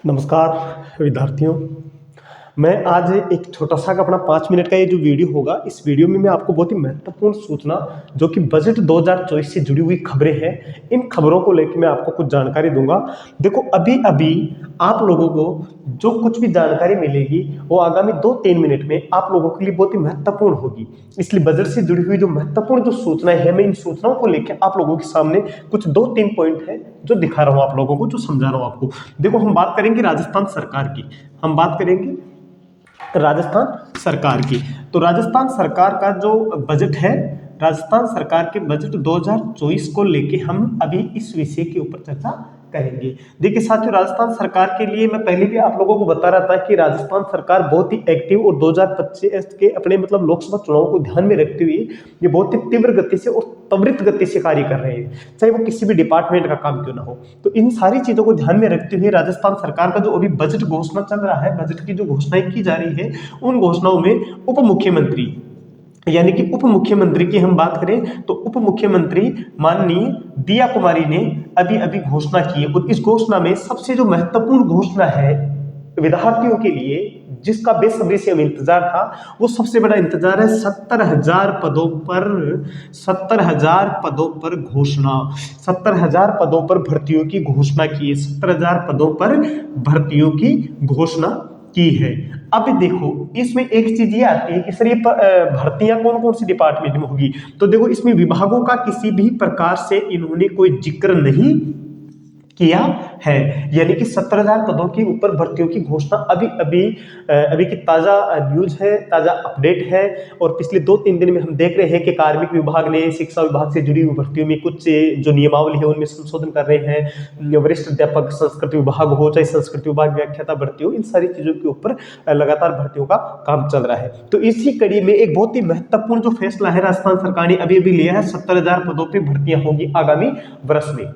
नमस्कार विद्यार्थियों। मैं आज एक छोटा सा अपना 5 मिनट का ये जो वीडियो होगा, इस वीडियो में मैं आपको बहुत ही महत्वपूर्ण सूचना जो कि बजट 2024 से जुड़ी हुई खबरें हैं, इन खबरों को लेकर मैं आपको कुछ जानकारी दूंगा। देखो, अभी अभी आप लोगों को जो कुछ भी जानकारी मिलेगी वो आगामी 2-3 मिनट में आप लोगों के लिए बहुत ही महत्वपूर्ण होगी। इसलिए बजट से जुड़ी हुई जो महत्वपूर्ण जो सूचनाएं हैं, मैं इन सूचनाओं को लेकर आप लोगों के सामने कुछ 2-3 पॉइंट है जो दिखा रहा हूं आप लोगों को, जो समझा रहा हूं आपको। देखो, हम बात करेंगे राजस्थान सरकार की, हम बात करेंगे राजस्थान सरकार की। तो राजस्थान सरकार का जो बजट है, राजस्थान सरकार के बजट 2024 को लेके हम अभी इस विषय के ऊपर चर्चा करेंगे। देखिए साथियों, राजस्थान सरकार के लिए मैं पहले भी आप लोगों को बता रहा था कि राजस्थान सरकार बहुत ही एक्टिव और 2025 के अपने लोकसभा चुनाव को ध्यान में रखते हुए ये बहुत ही तीव्र गति से और त्वरित गति से कार्य कर रहे हैं, चाहे वो किसी भी डिपार्टमेंट का काम क्यों ना हो। तो इन सारी चीजों को ध्यान में रखते हुए राजस्थान सरकार का जो अभी बजट घोषणा चल रहा है, बजट की जो घोषणाएं की जा रही है, उन घोषणाओं में उप मुख्यमंत्री यानी कि उप मुख्यमंत्री की हम बात करें तो उप मुख्यमंत्री माननीय दिया कुमारी ने अभी अभी घोषणा की है। और इस घोषणा में सबसे जो महत्वपूर्ण घोषणा है विद्यार्थियों के लिए, जिसका बेसब्री से हमें इंतजार था, वो सबसे बड़ा इंतजार है 70,000 पदों पर, 70,000 पदों पर घोषणा, 70,000 पदों पर भर्तियों की घोषणा की है, 70,000 पदों पर भर्तियों की घोषणा की है। अब देखो, इसमें एक चीज ये आती है कि सर ये भर्तियां कौन कौन सी डिपार्टमेंट में होगी। तो देखो, इसमें विभागों का किसी भी प्रकार से इन्होंने कोई जिक्र नहीं किया है, यानी कि 70,000 पदों के ऊपर भर्तियों की घोषणा अभी की ताजा न्यूज है, ताजा अपडेट है। और पिछले 2-3 दिन में हम देख रहे हैं कि कार्मिक विभाग ने शिक्षा विभाग से जुड़ी हुई भर्तियों में कुछ जो नियमावली है उनमें संशोधन कर रहे हैं। वरिष्ठ अध्यापक संस्कृत विभाग हो, चाहे संस्कृत विभाग व्याख्याता भर्ती हो, इन सारी चीजों के ऊपर लगातार भर्तियों का काम चल रहा है। तो इसी कड़ी में एक बहुत ही महत्वपूर्ण जो फैसला है राजस्थान सरकार ने अभी अभी लिया है, 70,000 पदों पर भर्तियां होंगी आगामी वर्ष में।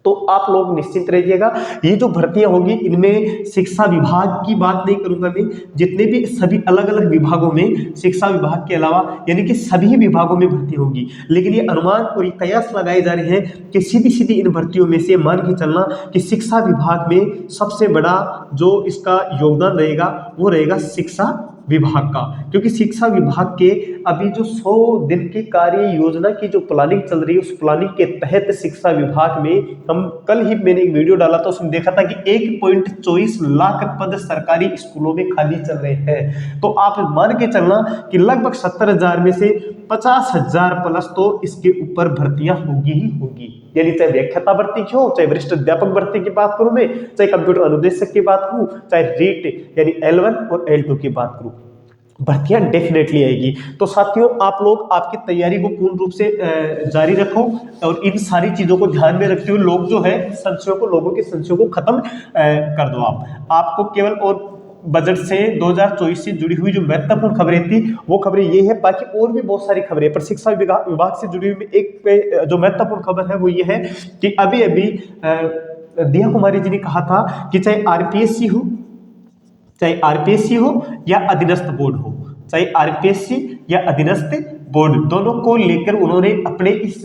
तो आप लोग निश्चिंत रहिएगा, ये जो भर्तियां होगी इनमें शिक्षा विभाग की बात नहीं करूंगा मैं, जितने भी सभी अलग अलग विभागों में शिक्षा विभाग के अलावा यानी कि सभी विभागों में भर्ती होगी। लेकिन ये अनुमान और कयास लगाए जा रहे हैं कि सीधी सीधी इन भर्तियों में से मान के चलना कि शिक्षा विभाग में सबसे बड़ा जो इसका योगदान रहेगा वो रहेगा शिक्षा विभाग का, क्योंकि शिक्षा विभाग के अभी जो 100 दिन की कार्य योजना की जो प्लानिंग चल रही है, उस प्लानिंग के तहत शिक्षा विभाग में हम कल ही मैंने एक वीडियो डाला था, उसमें देखा था कि 1.24 लाख पद सरकारी स्कूलों में खाली चल रहे हैं। तो आप मान के चलना कि लगभग 70,000 में से 50,000 प्लस तो इसके ऊपर भर्तियां होगी ही होगी, यानी चाहे व्याख्याता भर्ती की हो, चाहे वरिष्ठ अध्यापक भर्ती की बात करूं मैं, चाहे कंप्यूटर अनुदेशक की बात करूं, चाहे रीट यानी L1 और L2 की बात करूं, भर्तियां डेफिनेटली आएगी। तो साथियों, आप लोग आपकी तैयारी को पूर्ण रूप से जारी रखो और इन सारी चीजों को ध्यान में रखते हुए लोग जो है लोगों के संशयों को खत्म कर दो। आपको केवल और बजट से 2024 से जुड़ी हुई जो महत्वपूर्ण खबरें थी वो खबरें ये है, बाकी और भी बहुत सारी खबरें, पर शिक्षा विभाग से जुड़ी हुई एक जो महत्वपूर्ण खबर है वो ये है कि अभी अभी दिया कुमारी जी ने कहा था कि चाहे आरपीएससी हो, चाहे आरपीएससी हो या अधीनस्थ बोर्ड हो, चाहे आरपीएससी या अधीनस्थ बोर्ड, दोनों को लेकर उन्होंने अपने इस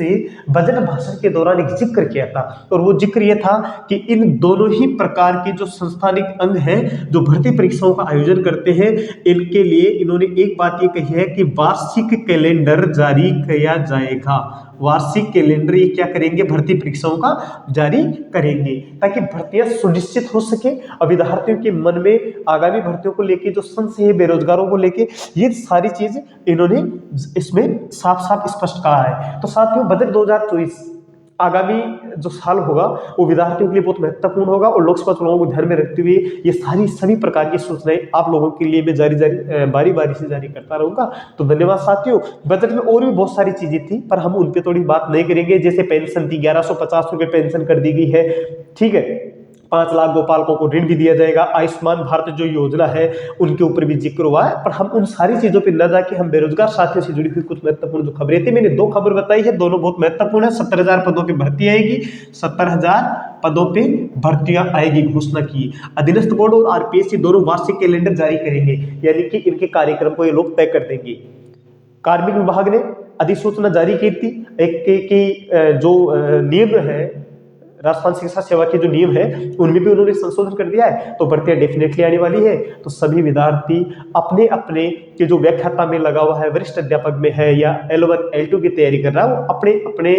बजट भाषण के दौरान एक जिक्र किया था। और वो जिक्र ये था कि इन दोनों ही प्रकार के जो संस्थानिक अंग हैं जो भर्ती परीक्षाओं का आयोजन करते हैं, इनके लिए इन्होंने एक बात ये कही है कि वार्षिक कैलेंडर जारी किया जाएगा। वार्षिक कैलेंडर ये क्या करेंगे, भर्ती परीक्षाओं का जारी करेंगे, ताकि भर्तियां सुनिश्चित हो सके। और विद्यार्थियों के मन में आगामी भर्तियों को लेकर जो संशय है, बेरोजगारों को लेकर, ये सारी चीज इन्होंने इसमें साफ साफ स्पष्ट कहा है। तो साथियों, बजट 2024 आगामी जो साल होगा वो विद्यार्थियों के लिए बहुत महत्वपूर्ण होगा और लोकसभा चुनाव को ध्यान में रखते हुए ये सभी प्रकार की सूचनाएं आप लोगों के लिए मैं बारी बारी से जारी करता रहूंगा। तो धन्यवाद साथियों। बजट में और भी बहुत सारी चीजें थी पर हम उन पे थोड़ी बात नहीं करेंगे, जैसे पेंशन थी, 1150 रुपए पेंशन कर दी गई है, ठीक है। 5 लाख गोपालकों को ऋण भी दिया जाएगा। आयुष्मान भारत जो योजना है उनके ऊपर भी जिक्र हुआ है, पर हम उन सारी चीजों पर न जाके हम बेरोजगार साथियों से जुड़ी हुई कुछ महत्वपूर्ण जो खबरें थी, मैंने 2 खबर बताई है, दोनों बहुत महत्वपूर्ण है। 70,000 पदों पर भर्ती आएगी, 70,000 पदों पे भर्तियां आएगी, घोषणा की। अधीनस्थ बोर्ड और आरपीएससी दोनों वार्षिक कैलेंडर जारी करेंगे, यानी कि इनके कार्यक्रम को ये लोग तय कर देंगे। कार्मिक विभाग ने अधिसूचना जारी की थी, एक जो नियम है राजस्थान शिक्षा सेवा के जो नियम है उनमें भी उन्होंने संशोधन कर दिया है, तो भर्तियां डेफिनेटली आने वाली है। तो सभी विद्यार्थी अपने अपने के जो व्याख्याता में लगा हुआ है, वरिष्ठ अध्यापक में है या L1 L2 की तैयारी कर रहा है, वो अपने अपने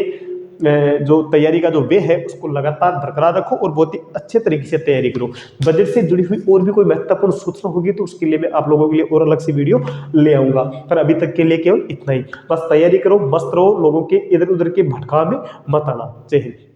जो तैयारी का जो वे है उसको लगातार बरकरार रखो और बहुत ही अच्छे तरीके से तैयारी करो। बजट से जुड़ी हुई और भी कोई महत्वपूर्ण सूचना होगी तो उसके लिए मैं आप लोगों के लिए और अलग से वीडियो ले आऊंगा, पर अभी तक के लिए केवल इतना ही। बस तैयारी करो, मस्त रहो, लोगों के इधर उधर के भटकाव में मत आना। जय हिंद।